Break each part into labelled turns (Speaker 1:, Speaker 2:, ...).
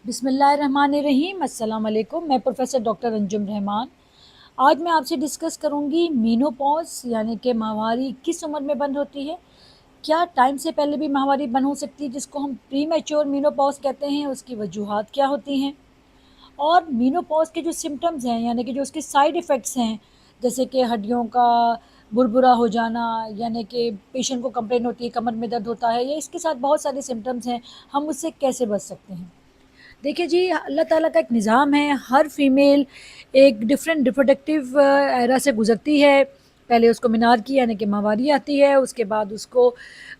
Speaker 1: बिस्मिल्लाहिर्रहमानिर्रहीम। अस्सलाम वालेकुम। मैं प्रोफेसर डॉक्टर अंजुम रहमान। आज मैं आपसे डिस्कस करूंगी मीनोपॉज यानी कि माहवारी किस उम्र में बंद होती है। क्या टाइम से पहले भी माहवारी बंद हो सकती है जिसको हम प्री मैच्योर मीनोपॉज कहते हैं, उसकी वजूहात क्या होती हैं और मीनोपॉज के जो सिम्टम्स हैं यानी कि जो उसके साइड इफ़ेक्ट्स हैं, जैसे कि हड्डियों का बुरबुरा हो जाना, यानी कि पेशेंट को कंप्लेन होती है कमर में दर्द होता है, या इसके साथ बहुत सारे सिम्टम्स हैं, हम उससे कैसे बच सकते हैं। देखिए जी, अल्लाह ताला का एक निज़ाम है। हर फीमेल एक डिफरेंट रिप्रोडक्टिव एरा से गुजरती है। पहले उसको मेनार्की यानी कि माहवारी आती है, उसके बाद उसको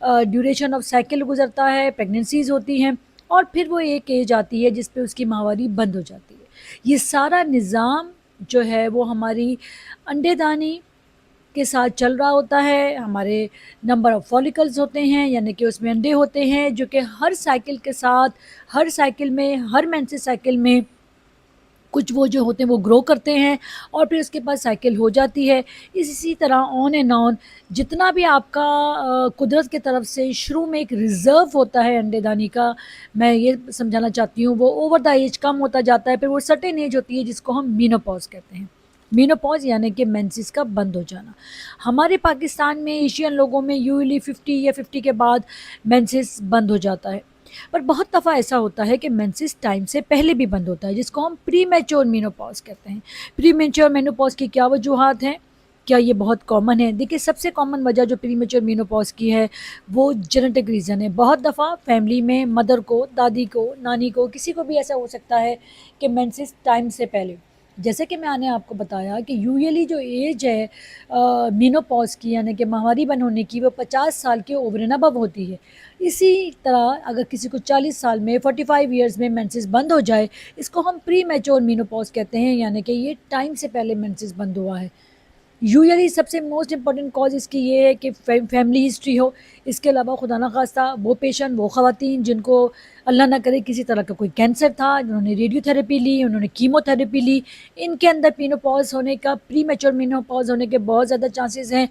Speaker 1: ड्यूरेशन ऑफ साइकिल गुजरता है, प्रेगनेंसीज़ होती हैं, और फिर वो एक एज आती है जिस पे उसकी माहवारी बंद हो जाती है। ये सारा निज़ाम जो है वो हमारी अंडेदानी के साथ चल रहा होता है। हमारे नंबर ऑफ फॉलिकल्स होते हैं यानी कि उसमें अंडे होते हैं, जो कि हर साइकिल के साथ, हर साइकिल में, हर मेंसेस साइकिल में कुछ वो जो होते हैं वो ग्रो करते हैं और फिर उसके बाद साइकिल हो जाती है। इसी तरह ऑन एंड ऑन जितना भी आपका कुदरत की तरफ से शुरू में एक रिज़र्व होता है अंडेदानी का, मैं ये समझाना चाहती हूँ, वो ओवर द एज कम होता जाता है। फिर वो सर्टेन एज होती है जिसको हम मीनोपॉज कहते हैं। मीनोपॉज यानी कि मेंसेस का बंद हो जाना। हमारे पाकिस्तान में एशियन लोगों में यूजुअली 50 या 50 के बाद मेंसेस बंद हो जाता है, पर बहुत दफ़ा ऐसा होता है कि मेंसेस टाइम से पहले भी बंद होता है जिसको हम प्री मैच्योर मेनोपॉज कहते हैं। प्री मैच्योर मेनोपॉज की क्या वजूहात हैं, क्या ये बहुत कॉमन है? देखिए, सबसे कॉमन वजह जो प्री मैच्योर मेनोपॉज की है वो जेनेटिक रीज़न है। बहुत दफ़ा फैमिली में मदर को, दादी को, नानी को, किसी को भी ऐसा हो सकता है कि मेंसेस टाइम से पहले, जैसे कि मैंने आपको बताया कि यूजुअली जो एज है मेनोपॉज की यानी कि माहवारी बंद होने की, वो 50 साल के ओवर एंड अबव होती है। इसी तरह अगर किसी को 40 साल में, 45 ईयर्स में मेंसेस बंद हो जाए, इसको हम प्री मैच्योर मेनोपॉज कहते हैं, यानी कि ये टाइम से पहले मेंसेस बंद हुआ है। यूजुअली सबसे मोस्ट इम्पॉर्टेंट कॉज इसकी ये है कि फैमिली हिस्ट्री हो। इसके अलावा खुदा न खास्ता वो पेशेंट, वो ख़वातीन जिनको अल्लाह ना करे किसी तरह का कोई कैंसर था, जिन्होंने रेडियोथेरेपी ली, उन्होंने कीमोथेरेपी ली, इनके अंदर मेनोपॉज होने का, प्री मैच्योर मेनोपॉज होने के बहुत ज़्यादा चांसेस हैं।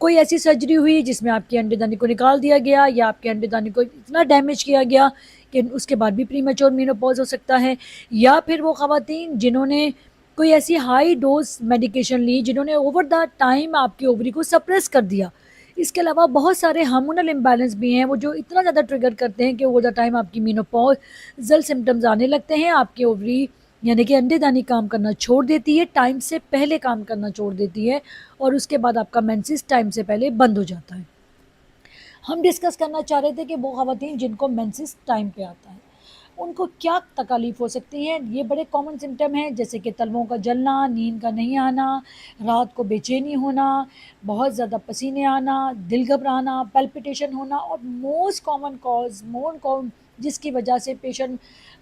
Speaker 1: कोई ऐसी सर्जरी हुई जिसमें आपकी अंडेदानी को निकाल दिया गया, या आपके अंडेदानी को इतना डैमेज किया गया कि उसके बाद भी प्री मैच्योर मेनोपॉज हो सकता है। या फिर वो ख़वातीन जिन्होंने कोई ऐसी हाई डोज मेडिकेशन ली जिन्होंने ओवर द टाइम आपकी ओवरी को सप्रेस कर दिया। इसके अलावा बहुत सारे हार्मोनल इम्बैलेंस भी हैं, वो जो इतना ज़्यादा ट्रिगर करते हैं कि ओवर द टाइम आपकी मेनोपॉज़ल सिम्टम्स आने लगते हैं। आपकी ओवरी यानी कि अंडेदानी काम करना छोड़ देती है, टाइम से पहले काम करना छोड़ देती है, और उसके बाद आपका मेंसेस टाइम से पहले बंद हो जाता है। हम डिस्कस करना चाह रहे थे कि वो ख़वातीन जिनको मेंसेस टाइम पे आता है उनको क्या तकलीफ़ हो सकती है। ये बड़े कॉमन सिम्टम हैं, जैसे कि तलवों का जलना, नींद का नहीं आना, रात को बेचैनी होना, बहुत ज़्यादा पसीने आना, दिल घबराना, पैल्पिटेशन होना, और most common cause, most common जिसकी वजह से पेशेंट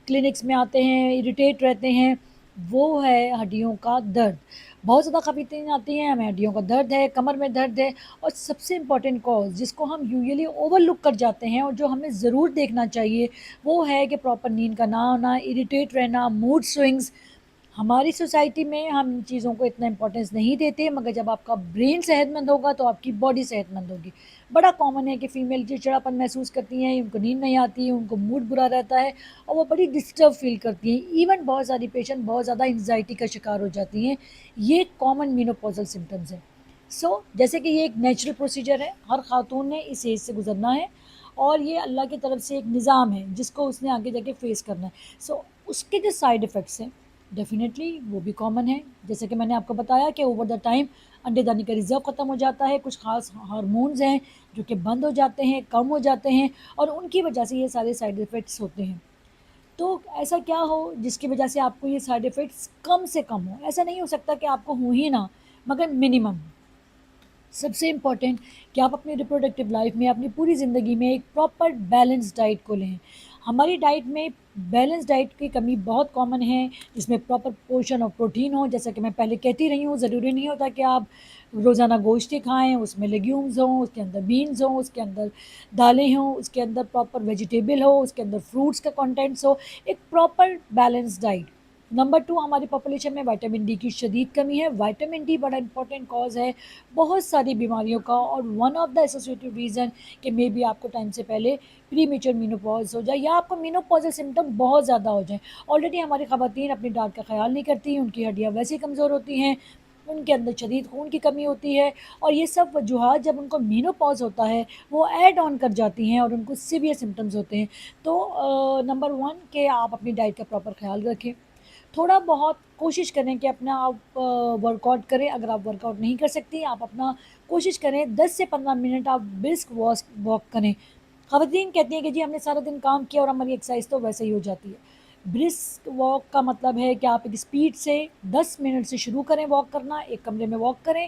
Speaker 1: क्लिनिक्स में आते हैं, इरिटेट रहते हैं, वो है हड्डियों का दर्द। बहुत ज़्यादा ख़वातीन आती हैं, हमें हड्डियों का दर्द है, कमर में दर्द है, और सबसे इम्पॉर्टेंट कॉज़ जिसको हम यूजुअली ओवरलुक कर जाते हैं और जो हमें ज़रूर देखना चाहिए, वो है कि प्रॉपर नींद का ना आना, इरिटेट रहना, मूड स्विंग्स। हमारी सोसाइटी में हम इन चीज़ों को इतना इम्पोर्टेंस नहीं देते, मगर जब आपका ब्रेन सेहतमंद होगा तो आपकी बॉडी सेहतमंद होगी। बड़ा कॉमन है कि फ़ीमेल चिड़चिड़ापन महसूस करती हैं, उनको नींद नहीं आती है, उनको मूड बुरा रहता है और वो बड़ी डिस्टर्ब फ़ील करती हैं। इवन बहुत सारी पेशेंट बहुत ज़्यादा एंग्ज़ायटी का शिकार हो जाती हैं। ये कॉमन मेनोपॉज़ल सिम्पटम्स हैं। जैसे कि ये एक नेचुरल प्रोसीजर है, हर खातून ने इस एज से गुज़रना है, और ये अल्लाह की तरफ से एक निज़ाम है जिसको उसने आगे जाके फ़ेस करना है। उसके जो साइड इफ़ेक्ट्स हैं डेफ़िनेटली वो भी कॉमन है। जैसे कि मैंने आपको बताया कि ओवर द टाइम अंडेदानी का रिज़र्व ख़त्म हो जाता है, कुछ ख़ास हार्मोन्स हैं जो कि बंद हो जाते हैं, कम हो जाते हैं, और उनकी वजह से ये सारे साइड इफ़ेक्ट्स होते हैं। तो ऐसा क्या हो जिसकी वजह से आपको ये साइड इफ़ेक्ट्स कम से कम हो? ऐसा नहीं हो सकता कि आपको हो ही ना, मगर मिनिमम। सबसे इम्पॉर्टेंट कि आप अपनी रिप्रोडक्टिव लाइफ में, अपनी पूरी ज़िंदगी में एक प्रॉपर बैलेंस डाइट को लें। हमारी डाइट में बैलेंस डाइट की कमी बहुत कॉमन है, जिसमें प्रॉपर पोर्शन ऑफ प्रोटीन हो। जैसा कि मैं पहले कहती रही हूँ, ज़रूरी नहीं होता कि आप रोज़ाना गोश्त ही खाएँ, उसमें लेग्यूम्स हों, उसके अंदर बीन्स हों, उसके अंदर दालें हों, उसके अंदर प्रॉपर वेजिटेबल हो, उसके अंदर फ्रूट्स का कंटेंट्स हो। एक प्रॉपर बैलेंस डाइट नंबर 2, हमारी पॉपुलेशन में विटामिन डी की शदीद कमी है। विटामिन डी बड़ा इंपॉर्टेंट कॉज है बहुत सारी बीमारियों का, और one of the associated reason कि मे बी आपको टाइम से पहले प्री मेच्योर मीनोपॉज हो जाए या आपको मीनोपॉजल सिम्टम बहुत ज़्यादा हो जाए। ऑलरेडी हमारी ख़वातीन अपनी डाइट का ख्याल नहीं करती, उनकी हड्डियाँ वैसे ही कमज़ोर होती हैं, उनके अंदर शदीद खून की कमी होती है, और ये सब वजूहात जब उनको मीनोपॉज होता है वो ऐड ऑन कर जाती हैं और उनको सीवियर सिम्टम्स होते हैं। तो नंबर 1 कि आप अपनी डाइट का प्रॉपर ख्याल रखें। थोड़ा बहुत कोशिश करें कि अपना आप वर्कआउट करें। अगर आप वर्कआउट नहीं कर सकती, आप अपना कोशिश करें 10 से 15 मिनट आप ब्रिस्क वॉक करें। ख़वातीन कहती हैं कि जी हमने सारा दिन काम किया और हमारी एक्सरसाइज तो वैसे ही हो जाती है। ब्रिस्क वॉक का मतलब है कि आप एक स्पीड से 10 मिनट से शुरू करें वॉक करना, एक कमरे में वॉक करें,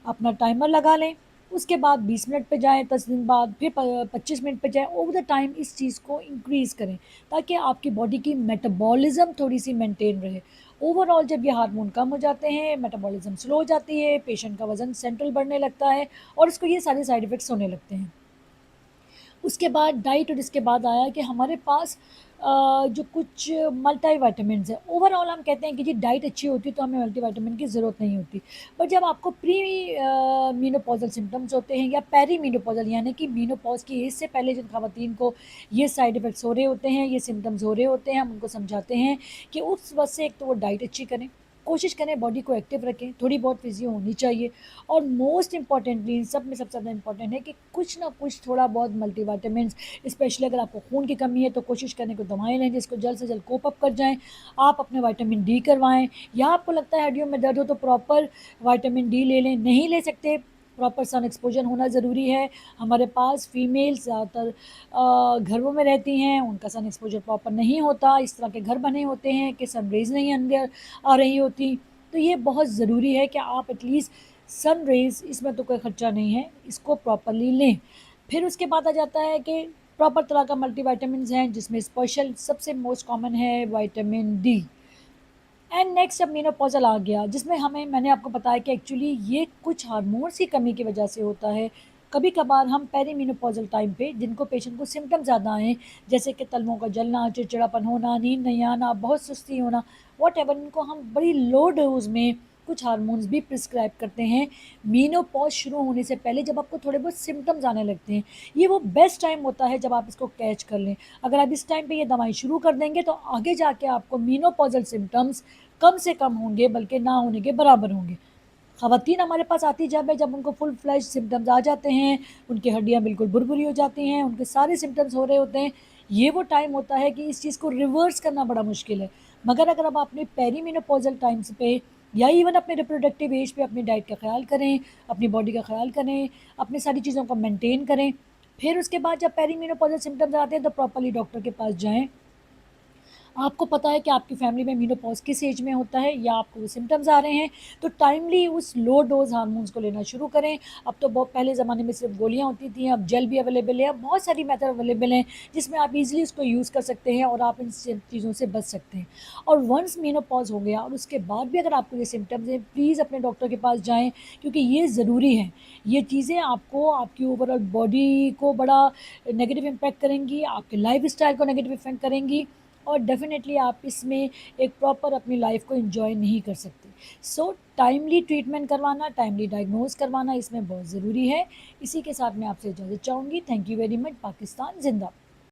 Speaker 1: अपना टाइमर लगा लें, उसके बाद 20 मिनट पे जाएँ, 10 दिन बाद फिर 25 मिनट पे जाएँ। ओवर द टाइम इस चीज़ को इंक्रीज़ करें ताकि आपकी बॉडी की मेटाबॉलिज़्म थोड़ी-सी मेंटेन रहे। ओवरऑल जब ये हार्मोन कम हो जाते हैं, मेटाबॉलिज़्म स्लो हो जाती है, पेशेंट का वज़न सेंट्रल बढ़ने लगता है और उसको ये सारे साइड इफ़ेक्ट्स होने लगते हैं। उसके बाद डाइट, और इसके बाद आया कि हमारे पास जो कुछ मल्टीविटामिन्स हैं। ओवरऑल हम कहते हैं कि जी डाइट अच्छी होती तो हमें मल्टीविटामिन की ज़रूरत नहीं होती। बट जब आपको प्री मेनोपॉज़ल सिम्पटम्स होते हैं या पेरी मेनोपॉज़ल यानी कि मेनोपॉज़ की एज से पहले जिन ख़वातीन को ये साइड इफ़ेक्ट्स हो रहे होते हैं, ये सिम्पटम्स हो रहे होते हैं, हम उनको समझाते हैं कि उस वक़्त से एक तो वो डाइट अच्छी करें, कोशिश करें बॉडी को एक्टिव रखें, थोड़ी बहुत फिज़ियो होनी चाहिए, और मोस्ट इम्पॉर्टेंटली इन सब में सबसे ज़्यादा इम्पॉर्टेंट है कि कुछ ना कुछ थोड़ा बहुत मल्टीविटामिन्स, स्पेशली अगर आपको खून की कमी है तो कोशिश करें कि दवाएँ लें जिसको जल्द से जल्द कोप अप कर जाएँ। आप अपने विटामिन डी करवाएँ, या आपको लगता है हड्डियों में दर्द हो तो प्रॉपर विटामिन डी ले लें। नहीं ले सकते, प्रॉपर सन एक्सपोज़र होना ज़रूरी है। हमारे पास फीमेल्स ज़्यादातर घरों में रहती हैं, उनका सन एक्सपोज़र प्रॉपर नहीं होता, इस तरह के घर बने होते हैं कि सन रेज़ नहीं अंदर आ रही होती। तो ये बहुत ज़रूरी है कि आप एटलीस्ट सन रेज़, इसमें तो कोई ख़र्चा नहीं है, इसको प्रॉपरली लें। फिर उसके बाद आ जाता है कि प्रॉपर तरह का मल्टीविटामिन्स हैं जिसमें स्पेशल सबसे मोस्ट कॉमन है विटामिन डी। एंड नेक्स्ट अब मेनोपॉज़ल आ गया जिसमें मैंने आपको बताया कि एक्चुअली ये कुछ हार्मोन्स की कमी की वजह से होता है। कभी-कभार हम पेरीमेनोपॉज़ल टाइम पे जिनको पेशेंट को सिम्पटम्स ज़्यादा आएँ, जैसे कि तलवों का जलना, चिड़चिड़ापन होना, नींद नहीं आना, बहुत सुस्ती होना, व्हाटएवर, इनको हम बड़ी लो डोज़ में कुछ हार्मोन्स भी प्रिस्क्राइब करते हैं मेनोपॉज़ शुरू होने से पहले, जब आपको थोड़े बहुत सिम्पटम्स आने लगते हैं। ये वो बेस्ट टाइम होता है जब आप इसको कैच कर लें। अगर आप इस टाइम पे ये दवाई शुरू कर देंगे तो आगे जाके आपको मेनोपॉज़ल सिम्पटम्स कम से कम होंगे, बल्कि ना होने के बराबर होंगे। ख़वातीन हमारे पास आती जब है जब उनको फुल फ्लेज सिम्पटम्स आ जाते हैं, उनकी हड्डियाँ बिल्कुल भुरभुरी हो जाती हैं, उनके सारे सिम्पटम्स हो रहे होते हैं। ये वो टाइम होता है कि इस चीज़ को रिवर्स करना बड़ा मुश्किल है। मगर अगर आप अपने पेरीमेनोपॉज़ल टाइम्स पे या इवन अपने रिप्रोडक्टिव एज पे अपनी डाइट का ख़्याल करें, अपनी बॉडी का ख़्याल करें, अपनी सारी चीज़ों को मेंटेन करें, फिर उसके बाद जब पेरीमेनोपॉज़ल सिम्पटम्स आते हैं तो प्रॉपर्ली डॉक्टर के पास जाएँ। आपको पता है कि आपकी फैमिली में मेनोपॉज़ किस एज में होता है या आपको वो सिम्पटम्स आ रहे हैं, तो टाइमली उस लो डोज़ हार्मोन्स को लेना शुरू करें। अब तो बहुत पहले ज़माने में सिर्फ़ गोलियाँ होती थी, अब जेल भी अवेलेबल है, अब बहुत सारी मेथड अवेलेबल हैं, जिसमें आप ईज़िली उसको यूज़ कर सकते हैं और आप इन सब चीज़ों से बच सकते हैं। और वन्स मेनोपॉज़ हो गया और उसके बाद भी अगर आपको ये सिम्पटम्स हैं, प्लीज़ अपने डॉक्टर के पास जाएँ, क्योंकि ये ज़रूरी है। ये चीज़ें आपको आपकी ओवरऑल बॉडी को बड़ा नेगेटिव इम्पैक्ट करेंगी, आपके लाइफ़स्टाइल को नेगेटिव इफ़ेक्ट करेंगी, और डेफ़िनेटली आप इसमें एक प्रॉपर अपनी लाइफ़ को एन्जॉय नहीं कर सकते। सो टाइमली ट्रीटमेंट करवाना, टाइमली डायग्नोज़ करवाना इसमें बहुत ज़रूरी है। इसी के साथ मैं आपसे इजाज़त चाहूँगी। Thank you very much. Pakistan ज़िंदाबाद।